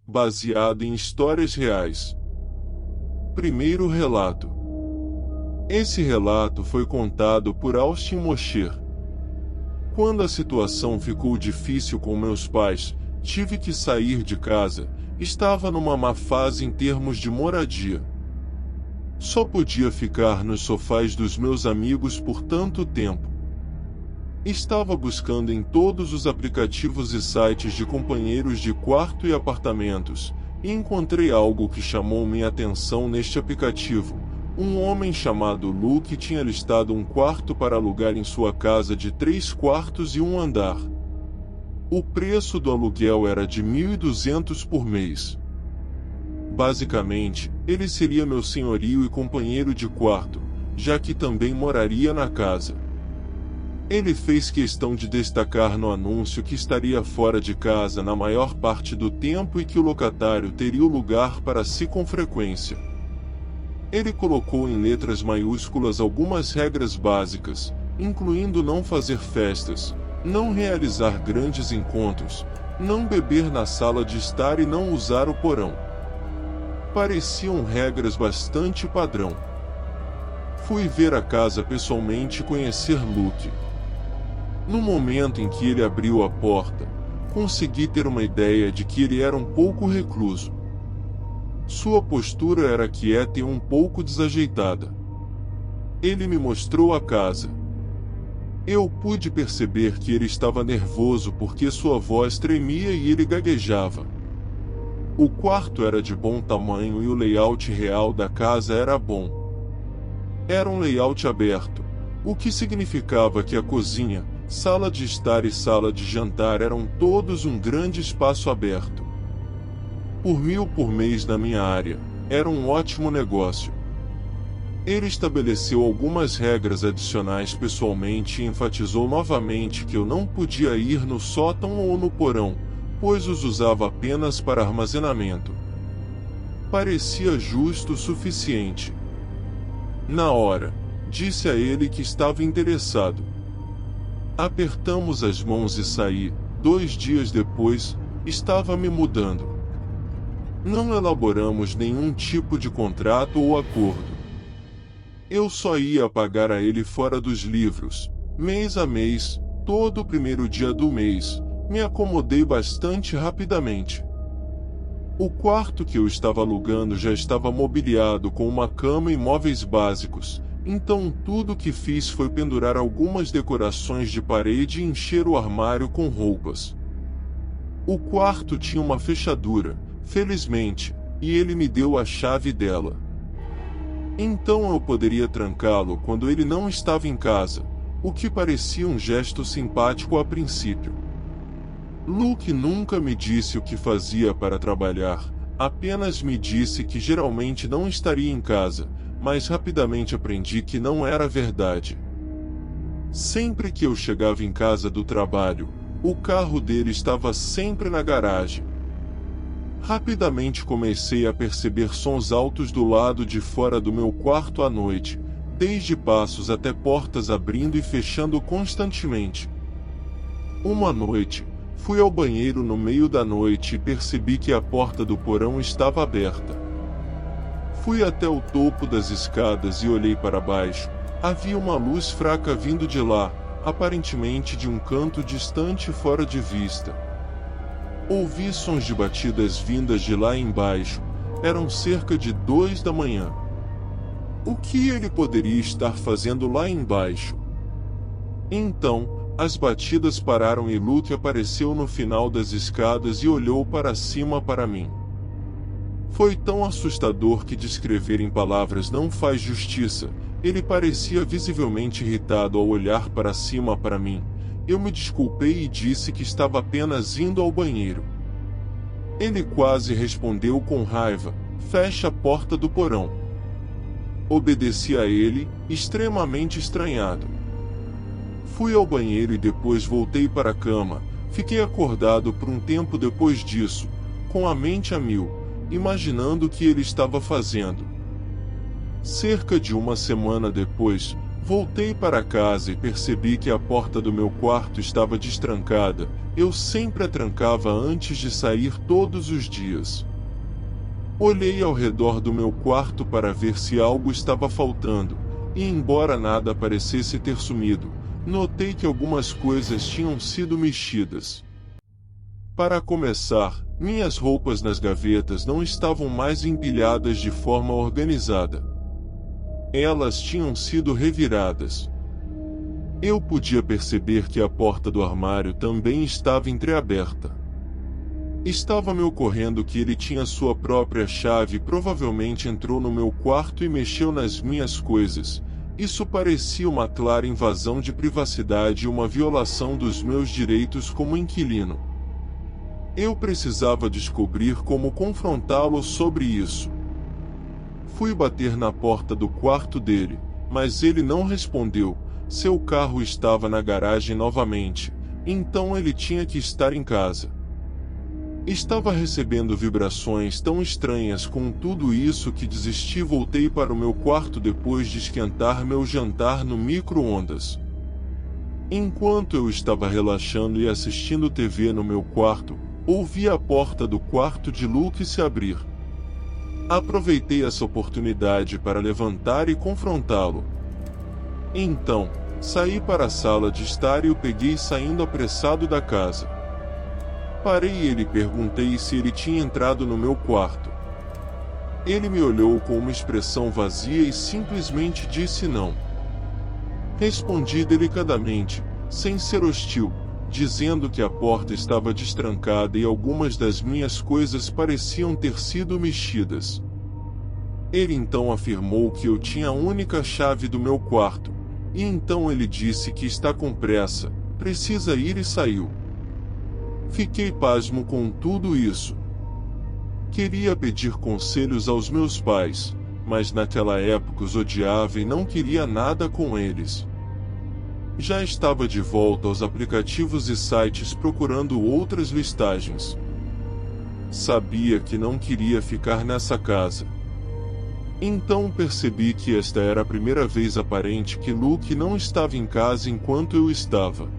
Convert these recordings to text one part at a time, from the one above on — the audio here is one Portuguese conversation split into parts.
baseado em histórias reais. Primeiro relato. Esse relato foi contado por Austin Mosher. Quando a situação ficou difícil com meus pais, tive que sair de casa. Estava numa má fase em termos de moradia. Só podia ficar nos sofás dos meus amigos por tanto tempo. Estava buscando em todos os aplicativos e sites de companheiros de quarto e apartamentos, e encontrei algo que chamou minha atenção neste aplicativo. Um homem chamado Luke tinha listado um quarto para alugar em sua casa de 3 quartos e um andar. O preço do aluguel era de $1.200 por mês. Basicamente, ele seria meu senhorio e companheiro de quarto, já que também moraria na casa. Ele fez questão de destacar no anúncio que estaria fora de casa na maior parte do tempo e que o locatário teria o lugar para si com frequência. Ele colocou em letras maiúsculas algumas regras básicas, incluindo não fazer festas, não realizar grandes encontros, não beber na sala de estar e não usar o porão. Pareciam regras bastante padrão. Fui ver a casa pessoalmente e conhecer Luke. No momento em que ele abriu a porta, consegui ter uma ideia de que ele era um pouco recluso. Sua postura era quieta e um pouco desajeitada. Ele me mostrou a casa. Eu pude perceber que ele estava nervoso porque sua voz tremia e ele gaguejava. O quarto era de bom tamanho e o layout real da casa era bom. Era um layout aberto, o que significava que a cozinha, sala de estar e sala de jantar eram todos um grande espaço aberto. Por $1.000 por mês na minha área, era um ótimo negócio. Ele estabeleceu algumas regras adicionais pessoalmente e enfatizou novamente que eu não podia ir no sótão ou no porão, pois os usava apenas para armazenamento. Parecia justo o suficiente. Na hora, disse a ele que estava interessado. Apertamos as mãos e saí. 2 dias depois, estava me mudando. Não elaboramos nenhum tipo de contrato ou acordo. Eu só ia pagar a ele fora dos livros, mês a mês, todo o primeiro dia do mês. Me acomodei bastante rapidamente. O quarto que eu estava alugando já estava mobiliado com uma cama e móveis básicos, então tudo o que fiz foi pendurar algumas decorações de parede e encher o armário com roupas. O quarto tinha uma fechadura, felizmente, e ele me deu a chave dela. Então eu poderia trancá-lo quando ele não estava em casa, o que parecia um gesto simpático a princípio. Luke nunca me disse o que fazia para trabalhar, apenas me disse que geralmente não estaria em casa, mas rapidamente aprendi que não era verdade. Sempre que eu chegava em casa do trabalho, o carro dele estava sempre na garagem. Rapidamente comecei a perceber sons altos do lado de fora do meu quarto à noite, desde passos até portas abrindo e fechando constantemente. Uma noite, fui ao banheiro no meio da noite e percebi que a porta do porão estava aberta. Fui até o topo das escadas e olhei para baixo. Havia uma luz fraca vindo de lá, aparentemente de um canto distante fora de vista. Ouvi sons de batidas vindas de lá embaixo. Eram cerca de 2 da manhã. O que ele poderia estar fazendo lá embaixo? Então, as batidas pararam e Luke apareceu no final das escadas e olhou para cima para mim. Foi tão assustador que descrever em palavras não faz justiça. Ele parecia visivelmente irritado ao olhar para cima para mim. Eu me desculpei e disse que estava apenas indo ao banheiro. Ele quase respondeu com raiva: "Feche a porta do porão." Obedeci a ele, extremamente estranhado. Fui ao banheiro e depois voltei para a cama. Fiquei acordado por um tempo depois disso, com a mente a mil, imaginando o que ele estava fazendo. Cerca de uma semana depois, Voltei para casa e percebi que a porta do meu quarto estava destrancada. Eu sempre a trancava antes de sair todos os dias. Olhei ao redor do meu quarto para ver se algo estava faltando, e embora nada parecesse ter sumido, notei que algumas coisas tinham sido mexidas. Para começar, minhas roupas nas gavetas não estavam mais empilhadas de forma organizada. Elas tinham sido reviradas. Eu podia perceber que a porta do armário também estava entreaberta. Estava me ocorrendo que ele tinha sua própria chave e provavelmente entrou no meu quarto e mexeu nas minhas coisas. Isso parecia uma clara invasão de privacidade e uma violação dos meus direitos como inquilino. Eu precisava descobrir como confrontá-lo sobre isso. Fui bater na porta do quarto dele, mas ele não respondeu. Seu carro estava na garagem novamente, então ele tinha que estar em casa. Estava recebendo vibrações tão estranhas com tudo isso que desisti e voltei para o meu quarto depois de esquentar meu jantar no micro-ondas. Enquanto eu estava relaxando e assistindo TV no meu quarto, ouvi a porta do quarto de Luke se abrir. Aproveitei essa oportunidade para levantar e confrontá-lo. Então, saí para a sala de estar e o peguei saindo apressado da casa. Parei e lhe perguntei se ele tinha entrado no meu quarto. Ele me olhou com uma expressão vazia e simplesmente disse não. Respondi delicadamente, sem ser hostil, dizendo que a porta estava destrancada e algumas das minhas coisas pareciam ter sido mexidas. Ele então afirmou que eu tinha a única chave do meu quarto, e então ele disse que está com pressa, precisa ir e saiu. Fiquei pasmo com tudo isso. Queria pedir conselhos aos meus pais, mas naquela época os odiava e não queria nada com eles. Já estava de volta aos aplicativos e sites procurando outras listagens. Sabia que não queria ficar nessa casa. Então percebi que esta era a primeira vez aparente que Luke não estava em casa enquanto eu estava.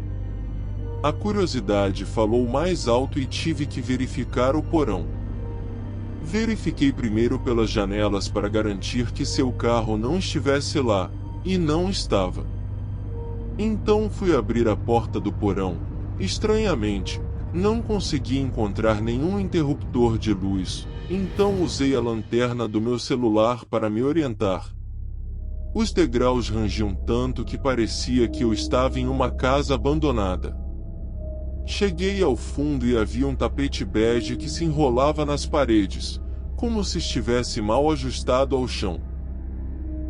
A curiosidade falou mais alto e tive que verificar o porão. Verifiquei primeiro pelas janelas para garantir que seu carro não estivesse lá, e não estava. Então fui abrir a porta do porão. Estranhamente, não consegui encontrar nenhum interruptor de luz, então usei a lanterna do meu celular para me orientar. Os degraus rangiam tanto que parecia que eu estava em uma casa abandonada. Cheguei ao fundo e havia um tapete bege que se enrolava nas paredes, como se estivesse mal ajustado ao chão.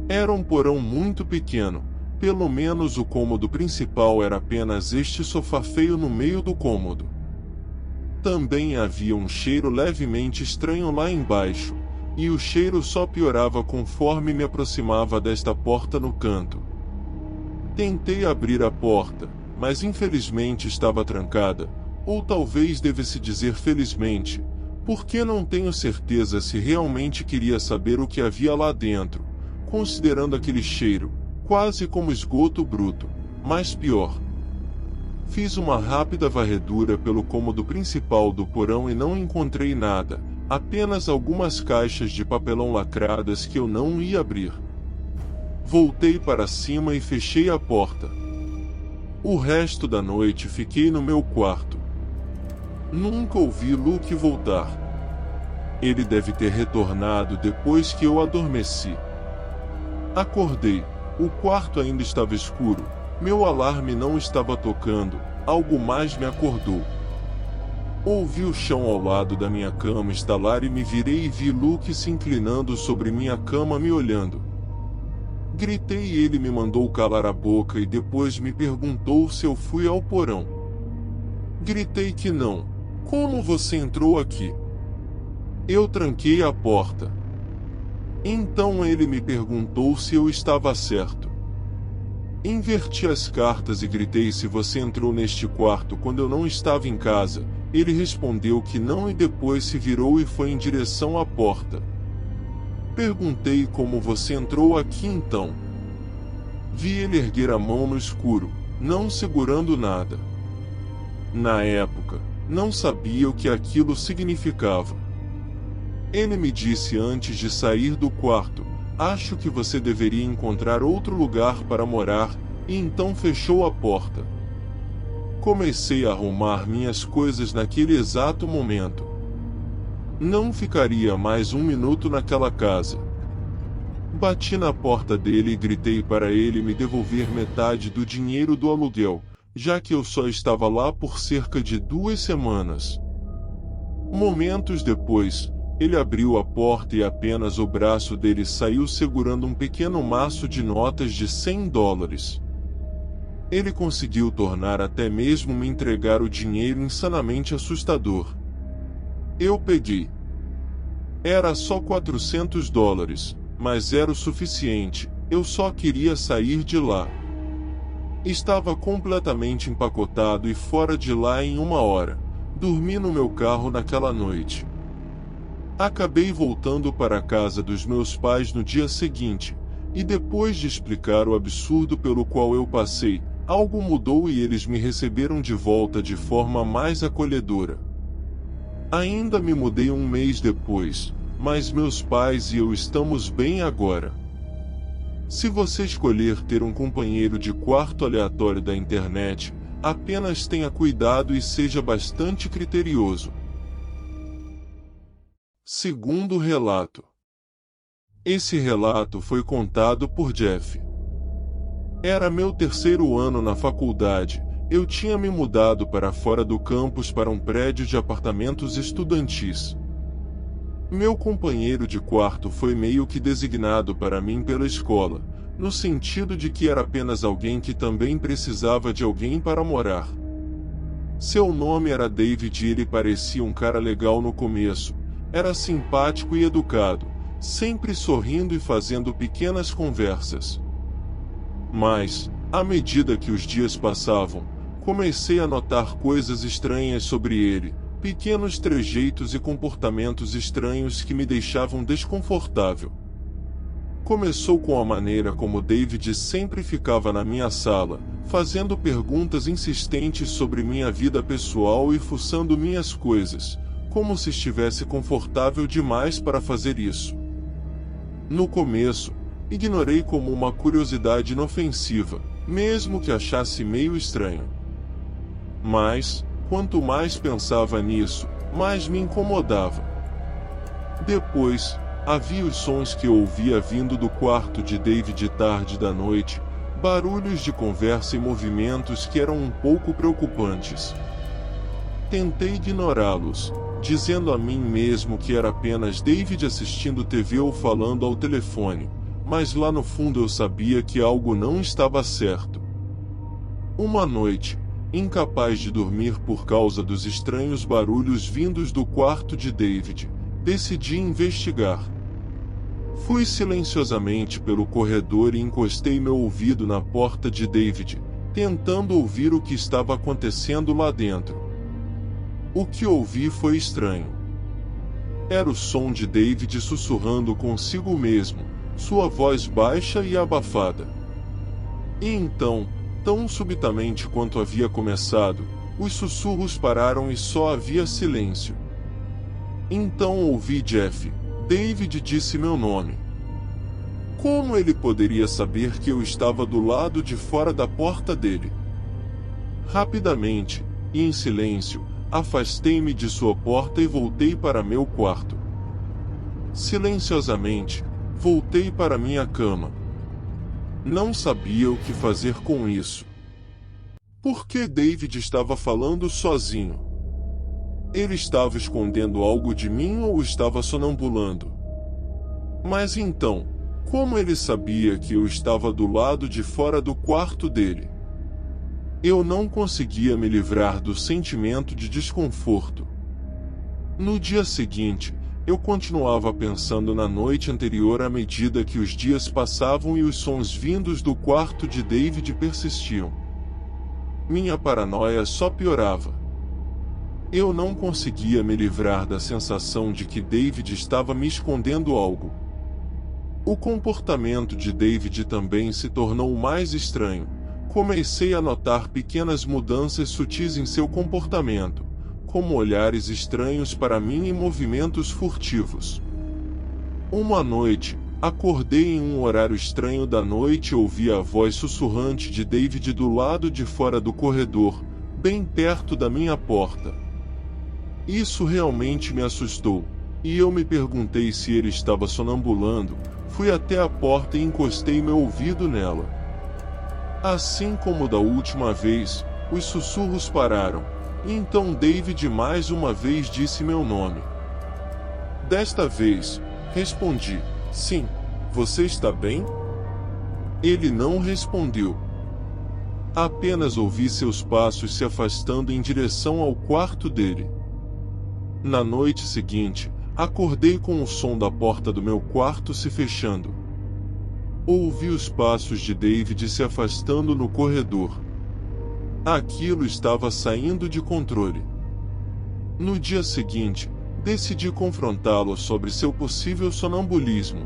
Era um porão muito pequeno, pelo menos o cômodo principal era apenas este sofá feio no meio do cômodo. Também havia um cheiro levemente estranho lá embaixo, e o cheiro só piorava conforme me aproximava desta porta no canto. Tentei abrir a porta, mas infelizmente estava trancada, ou talvez devesse dizer felizmente, porque não tenho certeza se realmente queria saber o que havia lá dentro, considerando aquele cheiro, quase como esgoto bruto, mas pior. Fiz uma rápida varredura pelo cômodo principal do porão e não encontrei nada, apenas algumas caixas de papelão lacradas que eu não ia abrir. Voltei para cima e fechei a porta. O resto da noite fiquei no meu quarto. Nunca ouvi Luke voltar. Ele deve ter retornado depois que eu adormeci. Acordei. O quarto ainda estava escuro. Meu alarme não estava tocando. Algo mais me acordou. Ouvi o chão ao lado da minha cama estalar e me virei e vi Luke se inclinando sobre minha cama me olhando. Gritei e ele me mandou calar a boca e depois me perguntou se eu fui ao porão. Gritei que não. Como você entrou aqui? Eu tranquei a porta. Então ele me perguntou se eu estava certo. Inverti as cartas e gritei se você entrou neste quarto quando eu não estava em casa. Ele respondeu que não e depois se virou e foi em direção à porta. Perguntei como você entrou aqui então. Vi ele erguer a mão no escuro, não segurando nada. Na época, não sabia o que aquilo significava. Ele me disse antes de sair do quarto: acho que você deveria encontrar outro lugar para morar, e então fechou a porta. Comecei a arrumar minhas coisas naquele exato momento. Não ficaria mais um minuto naquela casa. Bati na porta dele e gritei para ele me devolver metade do dinheiro do aluguel, já que eu só estava lá por cerca de 2 semanas. Momentos depois, ele abriu a porta e apenas o braço dele saiu segurando um pequeno maço de notas de $100. Ele conseguiu tornar até mesmo me entregar o dinheiro insanamente assustador. Eu peguei. Era só $400, mas era o suficiente, eu só queria sair de lá. Estava completamente empacotado e fora de lá em 1 hora. Dormi no meu carro naquela noite. Acabei voltando para a casa dos meus pais no dia seguinte, e depois de explicar o absurdo pelo qual eu passei, algo mudou e eles me receberam de volta de forma mais acolhedora. Ainda me mudei 1 mês depois, mas meus pais e eu estamos bem agora. Se você escolher ter um companheiro de quarto aleatório da internet, apenas tenha cuidado e seja bastante criterioso. Segundo relato. Esse relato foi contado por Jeff. Era meu 3º ano na faculdade, eu tinha me mudado para fora do campus para um prédio de apartamentos estudantis. Meu companheiro de quarto foi meio que designado para mim pela escola, no sentido de que era apenas alguém que também precisava de alguém para morar. Seu nome era David e ele parecia um cara legal no começo, era simpático e educado, sempre sorrindo e fazendo pequenas conversas. Mas, à medida que os dias passavam, comecei a notar coisas estranhas sobre ele, pequenos trejeitos e comportamentos estranhos que me deixavam desconfortável. Começou com a maneira como David sempre ficava na minha sala, fazendo perguntas insistentes sobre minha vida pessoal e fuçando minhas coisas, como se estivesse confortável demais para fazer isso. No começo, ignorei como uma curiosidade inofensiva, mesmo que achasse meio estranho. Mas, quanto mais pensava nisso, mais me incomodava. Depois, havia os sons que eu ouvia vindo do quarto de David tarde da noite, barulhos de conversa e movimentos que eram um pouco preocupantes. Tentei ignorá-los, dizendo a mim mesmo que era apenas David assistindo TV ou falando ao telefone, mas lá no fundo eu sabia que algo não estava certo. Uma noite, incapaz de dormir por causa dos estranhos barulhos vindos do quarto de David, decidi investigar. Fui silenciosamente pelo corredor e encostei meu ouvido na porta de David, tentando ouvir o que estava acontecendo lá dentro. O que ouvi foi estranho. Era o som de David sussurrando consigo mesmo, sua voz baixa e abafada. E então, tão subitamente quanto havia começado, os sussurros pararam e só havia silêncio. Então ouvi Jeff. David disse meu nome. Como ele poderia saber que eu estava do lado de fora da porta dele? Rapidamente, e em silêncio, afastei-me de sua porta e voltei para meu quarto. Silenciosamente, voltei para minha cama. Não sabia o que fazer com isso. Por que David estava falando sozinho? Ele estava escondendo algo de mim ou estava sonambulando? Mas então, como ele sabia que eu estava do lado de fora do quarto dele? Eu não conseguia me livrar do sentimento de desconforto. No dia seguinte, eu continuava pensando na noite anterior à medida que os dias passavam e os sons vindos do quarto de David persistiam. Minha paranoia só piorava. Eu não conseguia me livrar da sensação de que David estava me escondendo algo. O comportamento de David também se tornou mais estranho. Comecei a notar pequenas mudanças sutis em seu comportamento, como olhares estranhos para mim e movimentos furtivos. Uma noite, acordei em um horário estranho da noite e ouvi a voz sussurrante de David do lado de fora do corredor, bem perto da minha porta. Isso realmente me assustou, e eu me perguntei se ele estava sonambulando. Fui até a porta e encostei meu ouvido nela. Assim como da última vez, os sussurros pararam, e então David mais uma vez disse meu nome. Desta vez, respondi, sim, você está bem? Ele não respondeu. Apenas ouvi seus passos se afastando em direção ao quarto dele. Na noite seguinte, acordei com o som da porta do meu quarto se fechando. Ouvi os passos de David se afastando no corredor. Aquilo estava saindo de controle. No dia seguinte, decidi confrontá-lo sobre seu possível sonambulismo.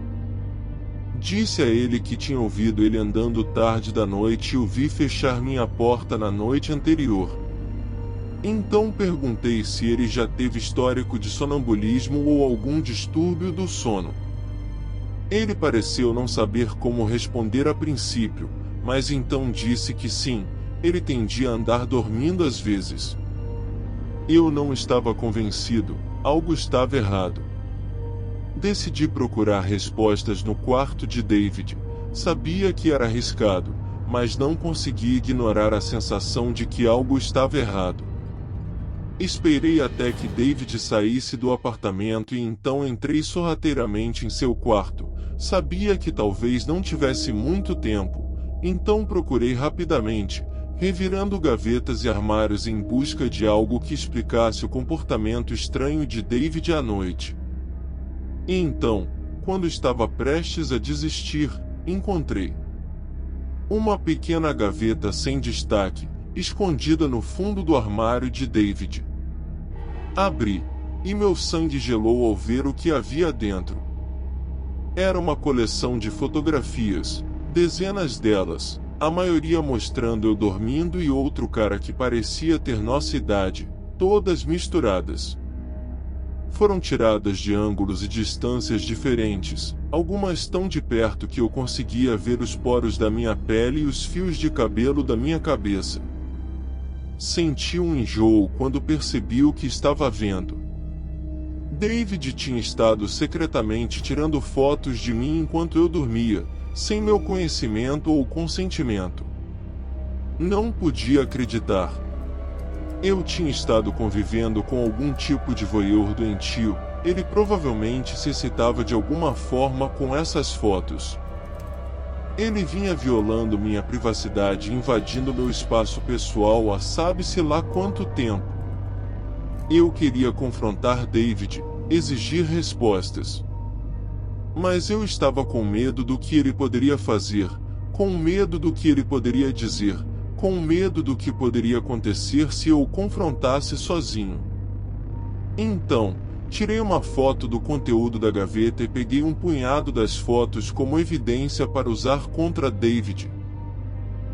Disse a ele que tinha ouvido ele andando tarde da noite e o vi fechar minha porta na noite anterior. Então perguntei se ele já teve histórico de sonambulismo ou algum distúrbio do sono. Ele pareceu não saber como responder a princípio, mas então disse que sim, ele tendia a andar dormindo às vezes. Eu não estava convencido, algo estava errado. Decidi procurar respostas no quarto de David. Sabia que era arriscado, mas não consegui ignorar a sensação de que algo estava errado. Esperei até que David saísse do apartamento e então entrei sorrateiramente em seu quarto. Sabia que talvez não tivesse muito tempo, então procurei rapidamente, revirando gavetas e armários em busca de algo que explicasse o comportamento estranho de David à noite. E então, quando estava prestes a desistir, encontrei uma pequena gaveta sem destaque, escondida no fundo do armário de David. Abri, e meu sangue gelou ao ver o que havia dentro. Era uma coleção de fotografias, dezenas delas, a maioria mostrando eu dormindo e outro cara que parecia ter nossa idade, todas misturadas. Foram tiradas de ângulos e distâncias diferentes, algumas tão de perto que eu conseguia ver os poros da minha pele e os fios de cabelo da minha cabeça. Senti um enjoo quando percebi o que estava vendo. David tinha estado secretamente tirando fotos de mim enquanto eu dormia, sem meu conhecimento ou consentimento. Não podia acreditar. Eu tinha estado convivendo com algum tipo de voyeur doentio. Ele provavelmente se excitava de alguma forma com essas fotos. Ele vinha violando minha privacidade e invadindo meu espaço pessoal há sabe-se lá quanto tempo. Eu queria confrontar David, exigir respostas. Mas eu estava com medo do que ele poderia fazer, com medo do que ele poderia dizer, com medo do que poderia acontecer se eu o confrontasse sozinho. Então, tirei uma foto do conteúdo da gaveta e peguei um punhado das fotos como evidência para usar contra David.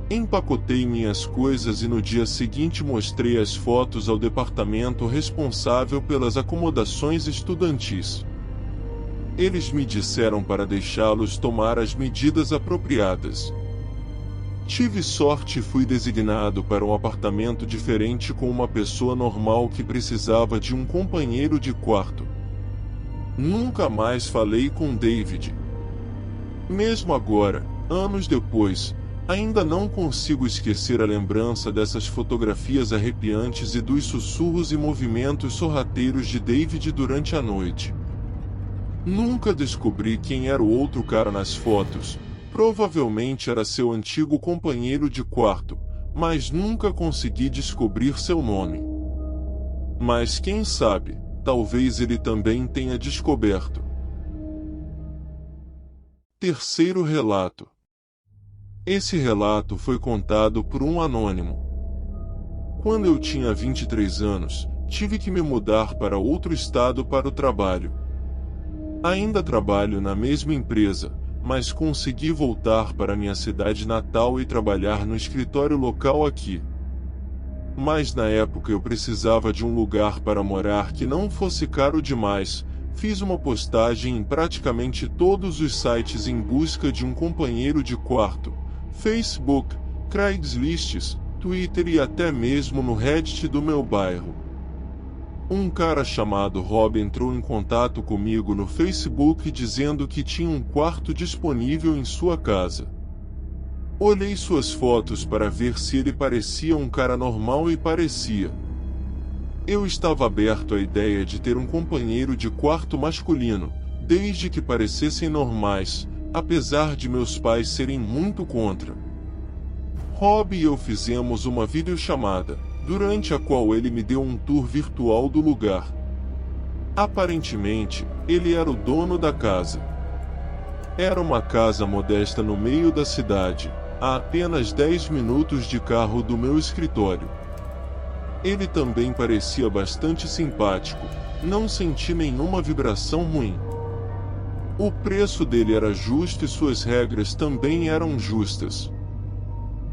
Empacotei minhas coisas e no dia seguinte mostrei as fotos ao departamento responsável pelas acomodações estudantis. Eles me disseram para deixá-los tomar as medidas apropriadas. Tive sorte e fui designado para um apartamento diferente com uma pessoa normal que precisava de um companheiro de quarto. Nunca mais falei com David. Mesmo agora, anos depois, ainda não consigo esquecer a lembrança dessas fotografias arrepiantes e dos sussurros e movimentos sorrateiros de David durante a noite. Nunca descobri quem era o outro cara nas fotos. Provavelmente era seu antigo companheiro de quarto, mas nunca consegui descobrir seu nome. Mas quem sabe, talvez ele também tenha descoberto. Terceiro relato. Esse relato foi contado por um anônimo. Quando eu tinha 23 anos, tive que me mudar para outro estado para o trabalho. Ainda trabalho na mesma empresa, mas consegui voltar para minha cidade natal e trabalhar no escritório local aqui. Mas na época eu precisava de um lugar para morar que não fosse caro demais. Fiz uma postagem em praticamente todos os sites em busca de um companheiro de quarto: Facebook, Craigslist, Twitter e até mesmo no Reddit do meu bairro. Um cara chamado Rob entrou em contato comigo no Facebook dizendo que tinha um quarto disponível em sua casa. Olhei suas fotos para ver se ele parecia um cara normal e parecia. Eu estava aberto à ideia de ter um companheiro de quarto masculino, desde que parecessem normais, apesar de meus pais serem muito contra. Rob e eu fizemos uma videochamada, durante a qual ele me deu um tour virtual do lugar. Aparentemente, ele era o dono da casa. Era uma casa modesta no meio da cidade, a apenas 10 minutos de carro do meu escritório. Ele também parecia bastante simpático, não senti nenhuma vibração ruim. O preço dele era justo e suas regras também eram justas.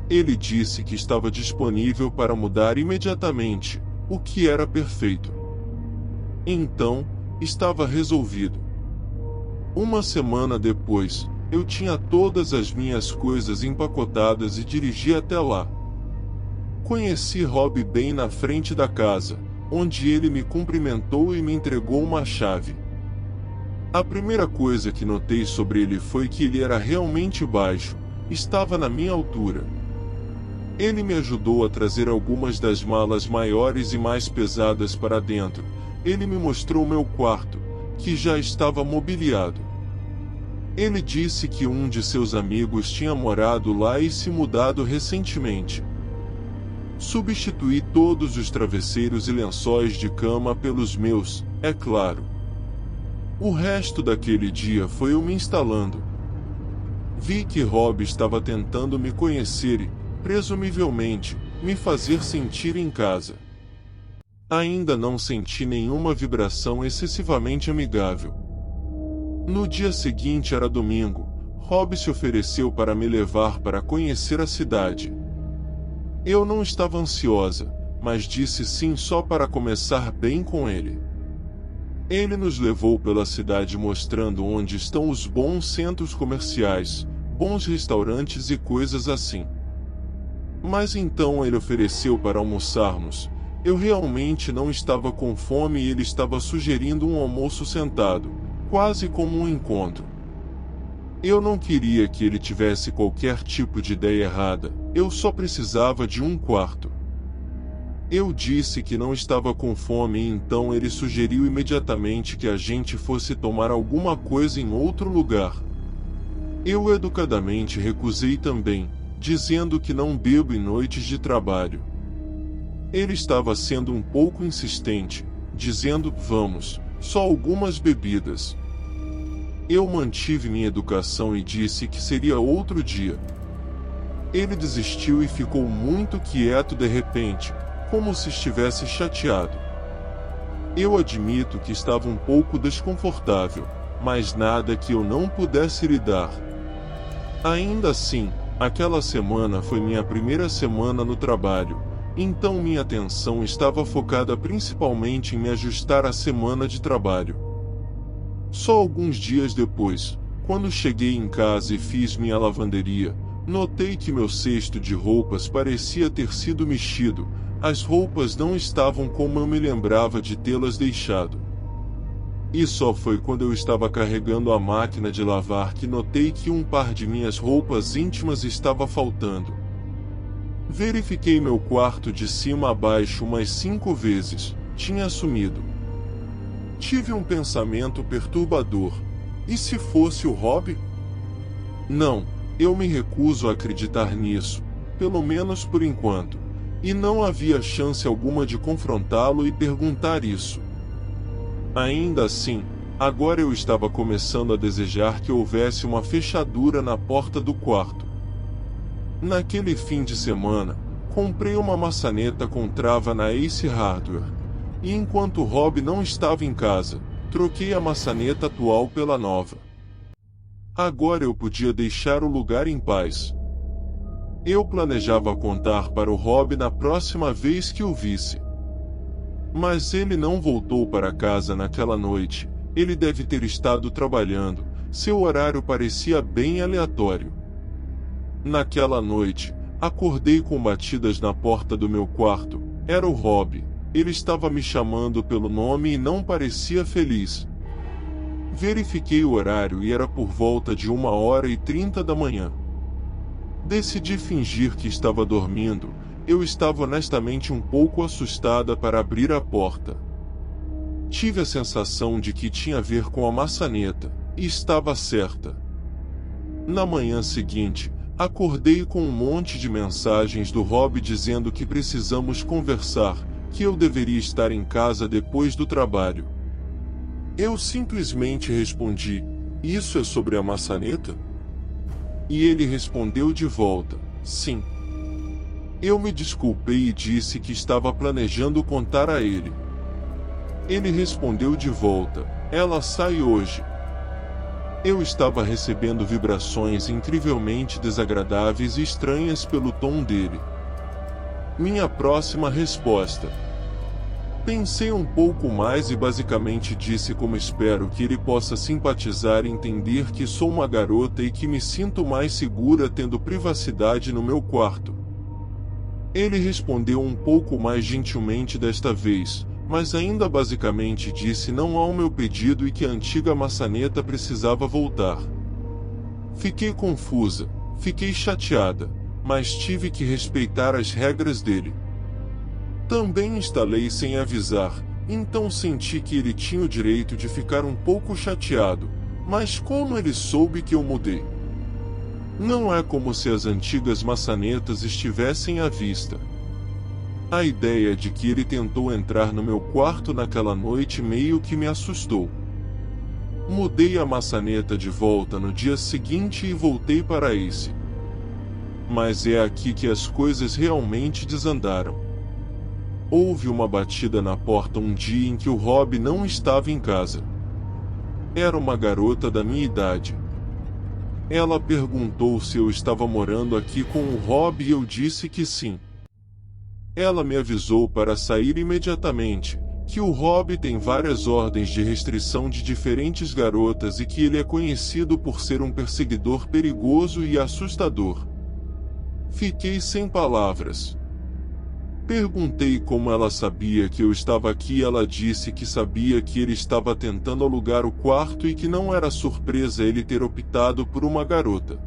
Ele disse que estava disponível para mudar imediatamente, o que era perfeito. Então, estava resolvido. Uma semana depois, eu tinha todas as minhas coisas empacotadas e dirigi até lá. Conheci Rob bem na frente da casa, onde ele me cumprimentou e me entregou uma chave. A primeira coisa que notei sobre ele foi que ele era realmente baixo, estava na minha altura. Ele me ajudou a trazer algumas das malas maiores e mais pesadas para dentro. Ele me mostrou meu quarto, que já estava mobiliado. Ele disse que um de seus amigos tinha morado lá e se mudado recentemente. Substituí todos os travesseiros e lençóis de cama pelos meus, é claro. O resto daquele dia foi eu me instalando. Vi que Rob estava tentando me conhecer e, presumivelmente, me fazer sentir em casa. Ainda não senti nenhuma vibração excessivamente amigável. No dia seguinte era domingo. Rob se ofereceu para me levar para conhecer a cidade. Eu não estava ansiosa, mas disse sim só para começar bem com ele. Ele nos levou pela cidade mostrando onde estão os bons centros comerciais, bons restaurantes e coisas assim. Mas então ele ofereceu para almoçarmos. Eu realmente não estava com fome e ele estava sugerindo um almoço sentado, quase como um encontro. Eu não queria que ele tivesse qualquer tipo de ideia errada, eu só precisava de um quarto. Eu disse que não estava com fome e então ele sugeriu imediatamente que a gente fosse tomar alguma coisa em outro lugar. Eu educadamente recusei também, dizendo que não bebo em noites de trabalho. Ele estava sendo um pouco insistente, dizendo, vamos, só algumas bebidas. Eu mantive minha educação e disse que seria outro dia. Ele desistiu e ficou muito quieto de repente, como se estivesse chateado. Eu admito que estava um pouco desconfortável, mas nada que eu não pudesse lidar. Ainda assim, aquela semana foi minha primeira semana no trabalho, então minha atenção estava focada principalmente em me ajustar à semana de trabalho. Só alguns dias depois, quando cheguei em casa e fiz minha lavanderia, notei que meu cesto de roupas parecia ter sido mexido. As roupas não estavam como eu me lembrava de tê-las deixado. E só foi quando eu estava carregando a máquina de lavar que notei que um par de minhas roupas íntimas estava faltando. Verifiquei meu quarto de cima a baixo umas 5 vezes, tinha sumido. Tive um pensamento perturbador. E se fosse o Rob? Não, eu me recuso a acreditar nisso, pelo menos por enquanto. E não havia chance alguma de confrontá-lo e perguntar isso. Ainda assim, agora eu estava começando a desejar que houvesse uma fechadura na porta do quarto. Naquele fim de semana, comprei uma maçaneta com trava na Ace Hardware. E enquanto Rob não estava em casa, troquei a maçaneta atual pela nova. Agora eu podia deixar o lugar em paz. Eu planejava contar para o Rob na próxima vez que o visse. Mas ele não voltou para casa naquela noite. Ele deve ter estado trabalhando. Seu horário parecia bem aleatório. Naquela noite, acordei com batidas na porta do meu quarto. Era o Rob. Ele estava me chamando pelo nome e não parecia feliz. Verifiquei o horário e era por volta de 1h30 da manhã. Decidi fingir que estava dormindo. Eu estava honestamente um pouco assustada para abrir a porta. Tive a sensação de que tinha a ver com a maçaneta, e estava certa. Na manhã seguinte, acordei com um monte de mensagens do Rob dizendo que precisamos conversar, que eu deveria estar em casa depois do trabalho. Eu simplesmente respondi: "Isso é sobre a maçaneta?" E ele respondeu de volta: "Sim." Eu me desculpei e disse que estava planejando contar a ele. Ele respondeu de volta: "Ela sai hoje." Eu estava recebendo vibrações incrivelmente desagradáveis e estranhas pelo tom dele. Minha próxima resposta. Pensei um pouco mais e basicamente disse como espero que ele possa simpatizar e entender que sou uma garota e que me sinto mais segura tendo privacidade no meu quarto. Ele respondeu um pouco mais gentilmente desta vez, mas ainda basicamente disse não ao meu pedido e que a antiga maçaneta precisava voltar. Fiquei confusa, fiquei chateada, mas tive que respeitar as regras dele. Também instalei sem avisar, então senti que ele tinha o direito de ficar um pouco chateado, mas como ele soube que eu mudei? Não é como se as antigas maçanetas estivessem à vista. A ideia de que ele tentou entrar no meu quarto naquela noite meio que me assustou. Mudei a maçaneta de volta no dia seguinte e voltei para esse. Mas é aqui que as coisas realmente desandaram. Houve uma batida na porta um dia em que o Rob não estava em casa. Era uma garota da minha idade. Ela perguntou se eu estava morando aqui com o Rob e eu disse que sim. Ela me avisou para sair imediatamente, que o Rob tem várias ordens de restrição de diferentes garotas e que ele é conhecido por ser um perseguidor perigoso e assustador. Fiquei sem palavras. Perguntei como ela sabia que eu estava aqui e ela disse que sabia que ele estava tentando alugar o quarto e que não era surpresa ele ter optado por uma garota.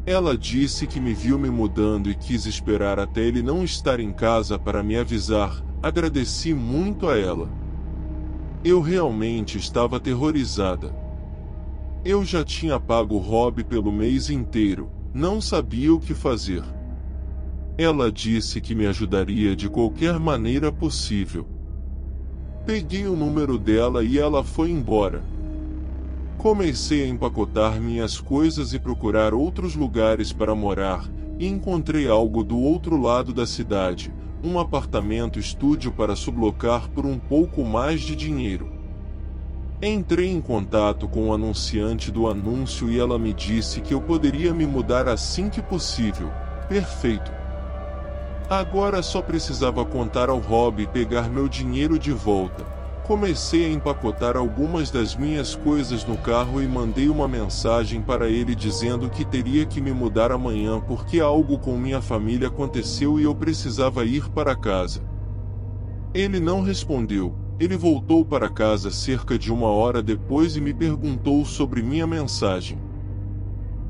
Ela disse que me viu me mudando e quis esperar até ele não estar em casa para me avisar. Agradeci muito a ela. Eu realmente estava aterrorizada. Eu já tinha pago o Rob pelo mês inteiro, não sabia o que fazer. Ela disse que me ajudaria de qualquer maneira possível. Peguei o número dela e ela foi embora. Comecei a empacotar minhas coisas e procurar outros lugares para morar, e encontrei algo do outro lado da cidade, um apartamento estúdio para sublocar por um pouco mais de dinheiro. Entrei em contato com o anunciante do anúncio e ela me disse que eu poderia me mudar assim que possível. Perfeito. Agora só precisava contar ao Rob e pegar meu dinheiro de volta. Comecei a empacotar algumas das minhas coisas no carro e mandei uma mensagem para ele dizendo que teria que me mudar amanhã porque algo com minha família aconteceu e eu precisava ir para casa. Ele não respondeu. Ele voltou para casa cerca de 1h depois e me perguntou sobre minha mensagem.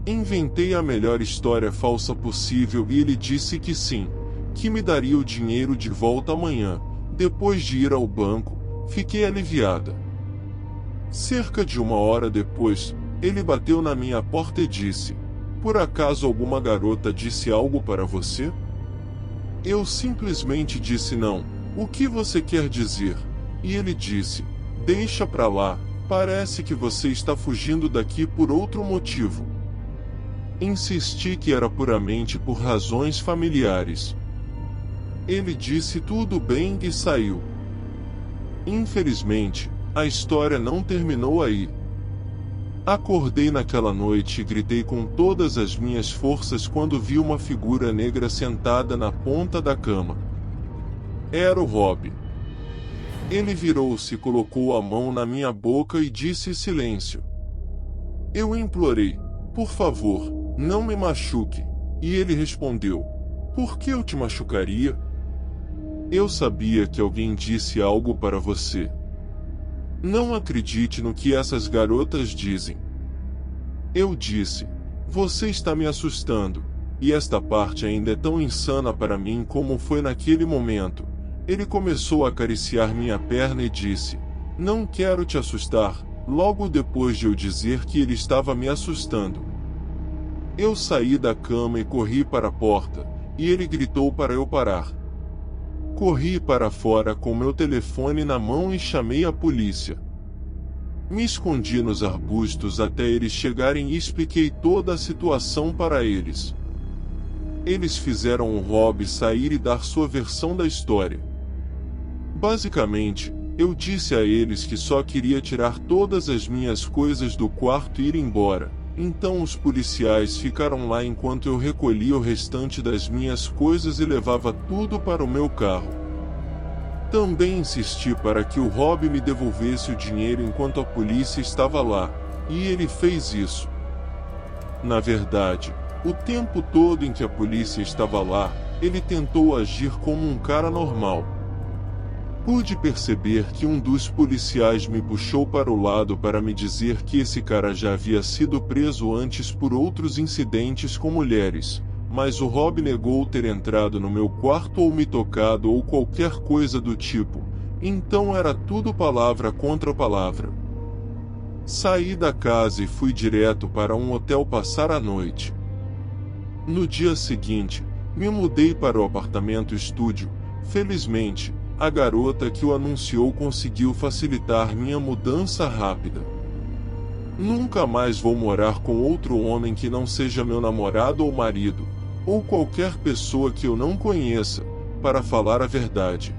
Inventei a melhor história falsa possível e ele disse que sim, que me daria o dinheiro de volta amanhã. Depois de ir ao banco, fiquei aliviada. Cerca de 1h depois, ele bateu na minha porta e disse: "Por acaso alguma garota disse algo para você?" Eu simplesmente disse não. "O que você quer dizer?" E ele disse: "Deixa pra lá, parece que você está fugindo daqui por outro motivo." Insisti que era puramente por razões familiares. Ele disse tudo bem e saiu. Infelizmente, a história não terminou aí. Acordei naquela noite e gritei com todas as minhas forças quando vi uma figura negra sentada na ponta da cama. Era o Rob. Ele virou-se e colocou a mão na minha boca e disse silêncio. Eu implorei, por favor, não me machuque, e ele respondeu, por que eu te machucaria? Eu sabia que alguém disse algo para você. Não acredite no que essas garotas dizem. Eu disse, você está me assustando, e esta parte ainda é tão insana para mim como foi naquele momento. Ele começou a acariciar minha perna e disse, não quero te assustar, logo depois de eu dizer que ele estava me assustando. Eu saí da cama e corri para a porta, e ele gritou para eu parar. Corri para fora com meu telefone na mão e chamei a polícia. Me escondi nos arbustos até eles chegarem e expliquei toda a situação para eles. Eles fizeram o Rob sair e dar sua versão da história. Basicamente, eu disse a eles que só queria tirar todas as minhas coisas do quarto e ir embora. Então os policiais ficaram lá enquanto eu recolhia o restante das minhas coisas e levava tudo para o meu carro. Também insisti para que o Rob me devolvesse o dinheiro enquanto a polícia estava lá, e ele fez isso. Na verdade, o tempo todo em que a polícia estava lá, ele tentou agir como um cara normal. Pude perceber que um dos policiais me puxou para o lado para me dizer que esse cara já havia sido preso antes por outros incidentes com mulheres, mas o Rob negou ter entrado no meu quarto ou me tocado ou qualquer coisa do tipo, então era tudo palavra contra palavra. Saí da casa e fui direto para um hotel passar a noite. No dia seguinte, me mudei para o apartamento estúdio. Felizmente, a garota que o anunciou conseguiu facilitar minha mudança rápida. Nunca mais vou morar com outro homem que não seja meu namorado ou marido, ou qualquer pessoa que eu não conheça, para falar a verdade.